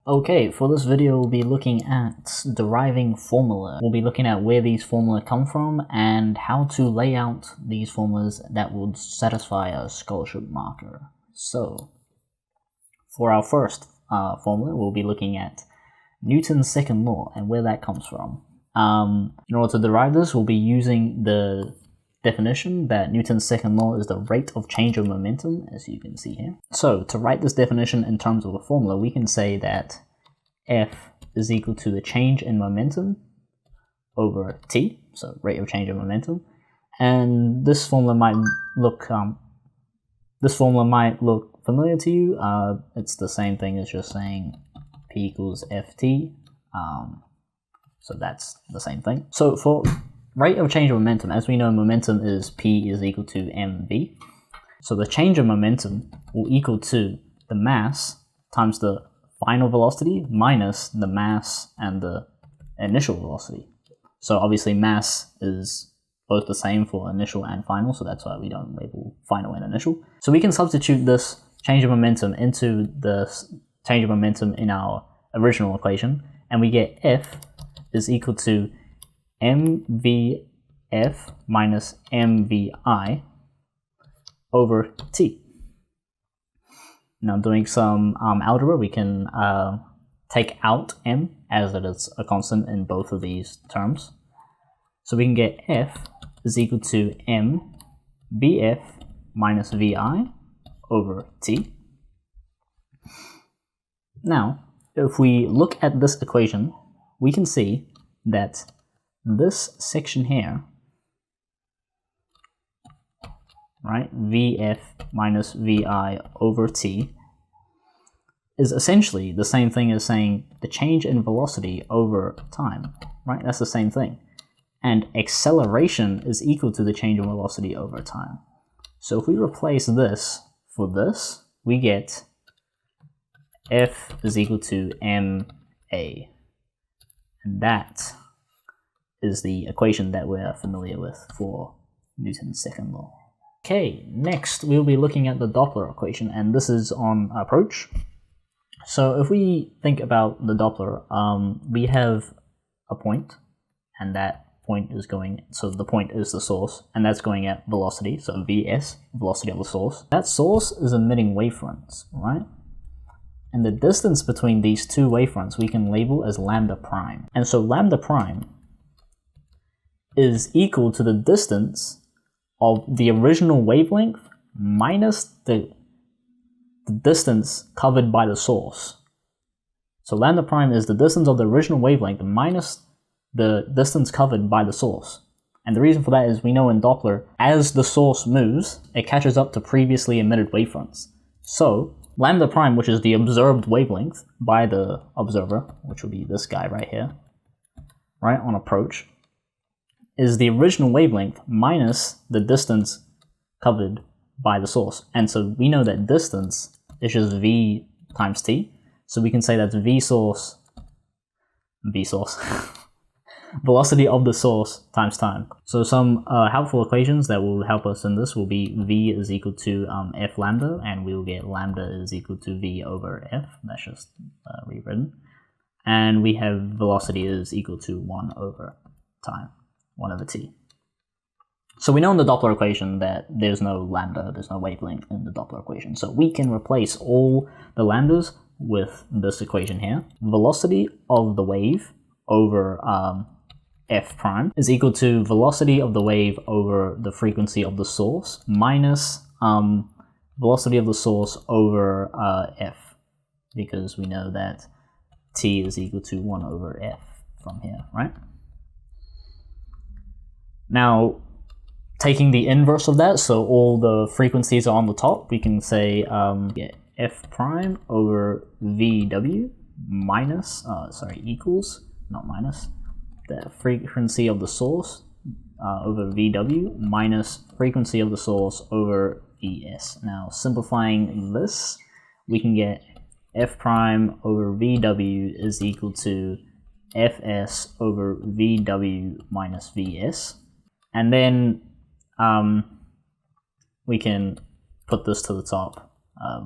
Okay, for this video we'll be looking at deriving formula. We'll be looking at where these formula come from and how to lay out these formulas that would satisfy a scholarship marker. So, for our first formula, we'll be looking at Newton's second law and where that comes from. In order to derive this, we'll be using the definition that Newton's second law is the rate of change of momentum, as you can see here. So to write this definition in terms of a formula, we can say that F is equal to the change in momentum over t, so rate of change of momentum. And this formula might look familiar to you. It's the same thing as just saying P equals Ft. So that's the same thing. So for rate of change of momentum, as we know, momentum is P is equal to mv. So the change of momentum will equal to the mass times the final velocity minus the mass and the initial velocity. So obviously mass is both the same for initial and final, so that's why we don't label final and initial. So we can substitute this change of momentum into the change of momentum in our original equation, and we get F is equal to mvf minus mvi over t. Now doing some algebra, we can take out m as it is a constant in both of these terms. So we can get F is equal to mvf minus vi over t. Now, if we look at this equation, we can see that this section here, right, Vf minus Vi over t, is essentially the same thing as saying the change in velocity over time, right? That's the same thing. And acceleration is equal to the change in velocity over time. So if we replace this for this, we get F is equal to ma. And that is the equation that we're familiar with for Newton's second law. Okay, next we'll be looking at the Doppler equation, and this is on approach. So if we think about the Doppler, we have a point, and that point is going, so the point is the source, and that's going at velocity, so Vs, velocity of the source. That source is emitting wavefronts, right? And the distance between these two wavefronts we can label as lambda prime. And so lambda prime is equal to the distance of the original wavelength minus the distance covered by the source. So lambda prime is the distance of the original wavelength minus the distance covered by the source. And the reason for that is we know in Doppler, as the source moves, it catches up to previously emitted wavefronts. So lambda prime, which is the observed wavelength by the observer, which will be this guy right here, right, on approach, is the original wavelength minus the distance covered by the source. And so we know that distance is just v times t, so we can say that's v source, velocity of the source times time. So some helpful equations that will help us in this will be v is equal to f lambda, and we'll get lambda is equal to v over f. That's just rewritten. And we have velocity is equal to 1 over time, 1 over t. So we know in the Doppler equation that there's no lambda, there's no wavelength in the Doppler equation. So we can replace all the lambdas with this equation here. Velocity of the wave over f prime is equal to velocity of the wave over the frequency of the source minus velocity of the source over f, because we know that t is equal to 1 over f from here, right? Now, taking the inverse of that, so all the frequencies are on the top, we can say f prime over vw minus, equals, not minus, the frequency of the source over Vw minus frequency of the source over Vs. Now simplifying this, we can get f prime over Vw is equal to Fs over Vw minus Vs. And then we can put this to the top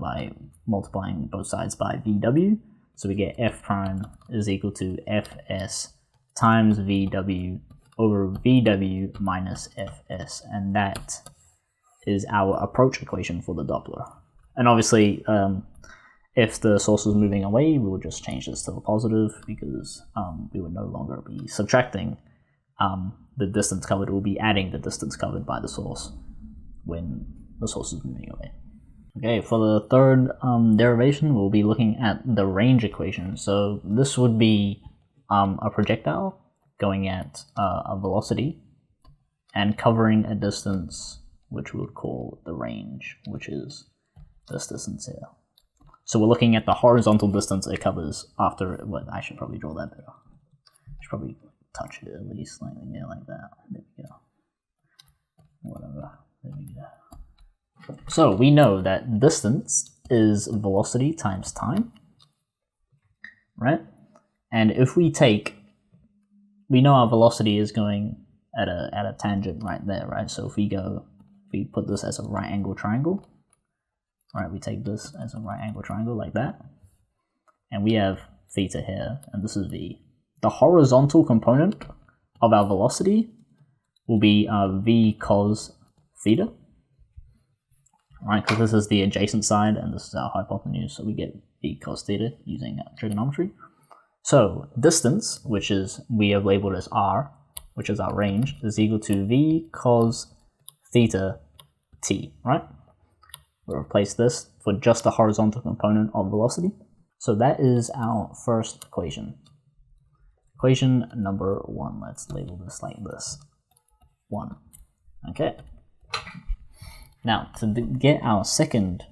by multiplying both sides by VW. So we get f prime is equal to fs times vw over vw minus fs, and that is our approach equation for the Doppler. And obviously, if the source was moving away, we would just change this to a positive, because we would no longer be subtracting the distance covered. We'll be adding the distance covered by the source when the source is moving away. Okay, for the third derivation, we'll be looking at the range equation. So this would be a projectile going at a velocity and covering a distance which we would call the range, which is this distance here. So we're looking at the horizontal distance it covers after it. Well, I should probably draw that better. I should probably touch it at least, like, yeah, like that. There we go. Whatever. There we go. So we know that distance is velocity times time, right? And if we take, we know our velocity is going at a tangent right there, right? So if we put this as a right angle triangle, right? We take this as a right angle triangle like that, and we have theta here, and this is v. The horizontal component of our velocity will be v cos theta, right? Because this is the adjacent side and this is our hypotenuse, so we get v cos theta using trigonometry. So distance, which is we have labeled as r, which is our range, is equal to v cos theta t, right? We'll replace this for just the horizontal component of velocity. So that is our first equation. Equation number 1. Let's label this like this. 1. Okay. Now, to get our second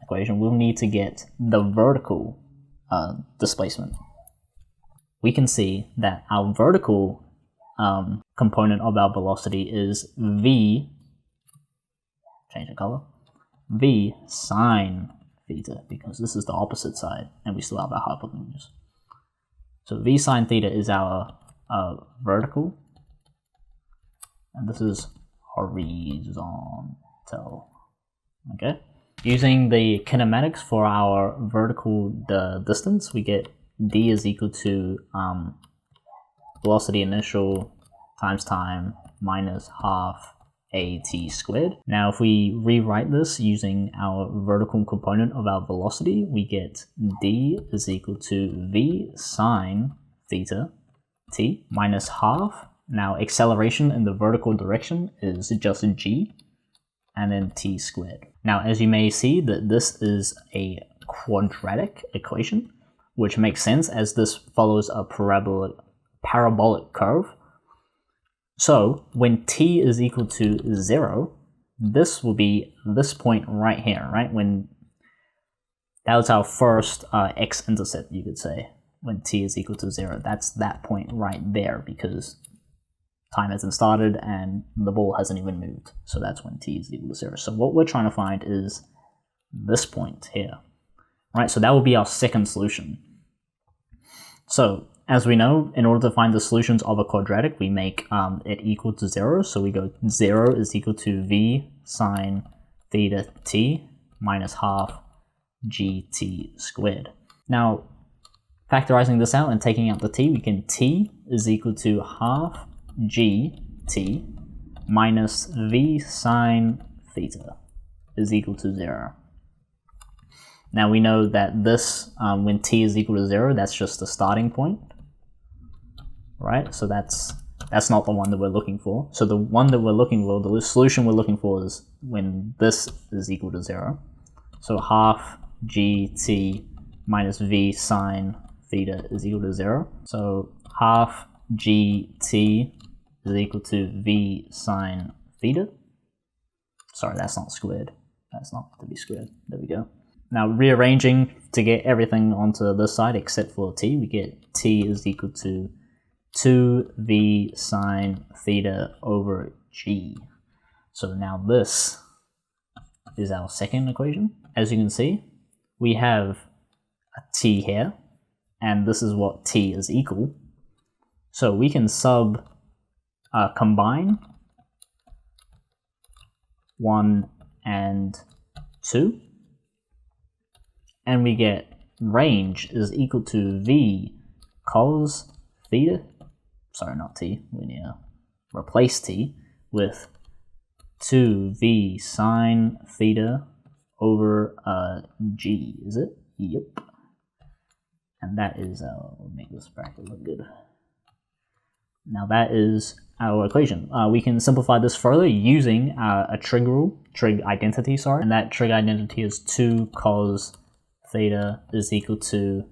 equation, we'll need to get the vertical displacement. We can see that our vertical component of our velocity is v, change the color, v sine theta, because this is the opposite side and we still have our hypotenuse. So v sine theta is our vertical, and this is horizontal. Okay. Using the kinematics for our vertical distance, we get d is equal to velocity initial times time minus half at squared. Now if we rewrite this using our vertical component of our velocity, we get d is equal to v sine theta t minus half. Now acceleration in the vertical direction is just g, and then t squared. Now as you may see, that this is a quadratic equation, which makes sense as this follows a parabolic curve. So when t is equal to 0, this will be this point right here, right? When that was our first x-intercept, you could say, when t is equal to 0. That's that point right there, because time hasn't started and the ball hasn't even moved. So that's when t is equal to 0. So what we're trying to find is this point here, right? So that will be our second solution. So as we know, in order to find the solutions of a quadratic, we make it equal to 0. So we go 0 is equal to v sine theta t minus half gt squared. Now, factorizing this out and taking out the t, we can t is equal to half gt minus v sine theta is equal to 0. Now we know that this, when t is equal to 0, that's just the starting point, right? So that's not the one that we're looking for. So the one that we're looking for, the solution we're looking for, is when this is equal to 0. So half gt minus v sine theta is equal to 0. So half gt is equal to v sine theta. Sorry, that's not squared. That's not to be squared. There we go. Now rearranging to get everything onto this side except for t, we get t is equal to 2v sine theta over g. So now this is our second equation. As you can see, we have a t here, and this is what t is equal. So we can combine 1 and 2, and we get range is equal to v cos theta. Sorry, not t. We need to replace t with 2v sine theta over g, is it? Yep. And that is, we'll make this bracket look good. Now that is our equation. We can simplify this further using a trig rule, trig identity, sorry. And that trig identity is 2 cos theta is equal to,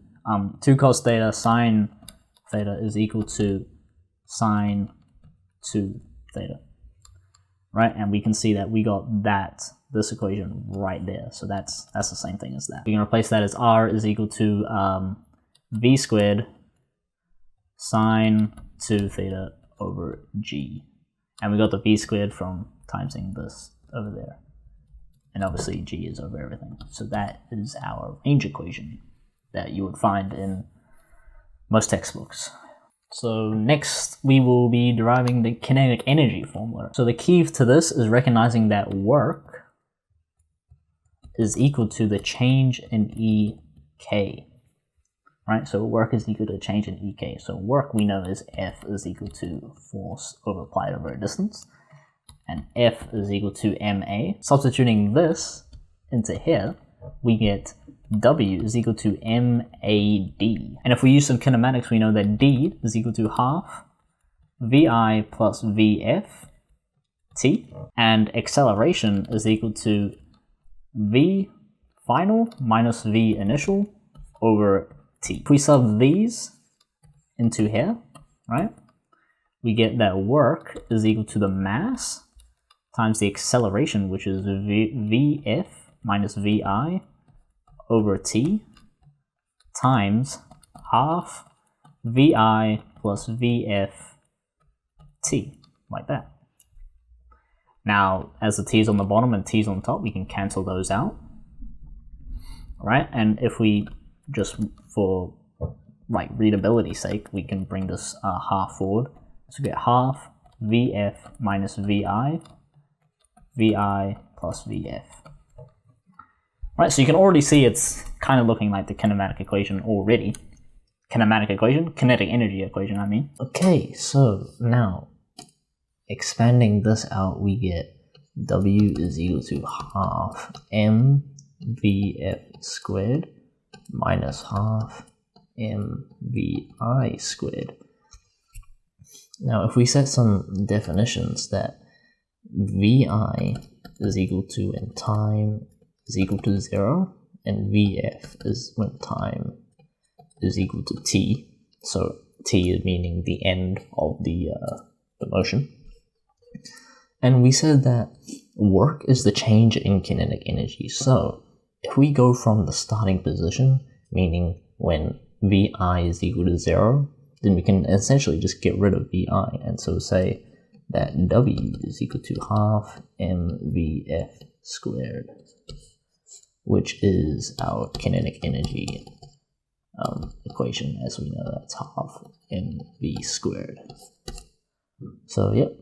2 cos theta sine theta is equal to sine 2 theta. Right, and we can see that we got this equation right there. So that's the same thing as that. We can replace that as r is equal to v squared sine 2 theta over g. And we got the v squared from timesing this over there. And obviously g is over everything. So that is our range equation that you would find in most textbooks. So next we will be deriving the kinetic energy formula. So the key to this is recognizing that work is equal to the change in EK. Right, so work is equal to change in EK. So work we know is F is equal to force applied over a distance. And F is equal to MA. Substituting this into here, we get W is equal to MAD. And if we use some kinematics, we know that D is equal to half VI plus VF T. And acceleration is equal to V final minus V initial over T. If we sub these into here, right, we get that work is equal to the mass times the acceleration, which is VF minus VI over T times half VI plus VF T, like that. Now, as the T is on the bottom and T is on top, we can cancel those out, right? And if we just, for like readability sake, we can bring this half forward. So we get half VF minus VI, VI plus VF. Right, so you can already see it's kind of looking like the kinematic equation already. Kinetic energy equation, I mean. Okay, so now, expanding this out, we get W is equal to half mVF squared minus half mVI squared. Now, if we set some definitions that VI is equal to in time is equal to 0, and VF is when time is equal to t. So t is meaning the end of the motion. And we said that work is the change in kinetic energy. So if we go from the starting position, meaning when VI is equal to 0, then we can essentially just get rid of VI, and so say that W is equal to half mVF squared, which is our kinetic energy equation. As we know, that's half mv squared. So yep,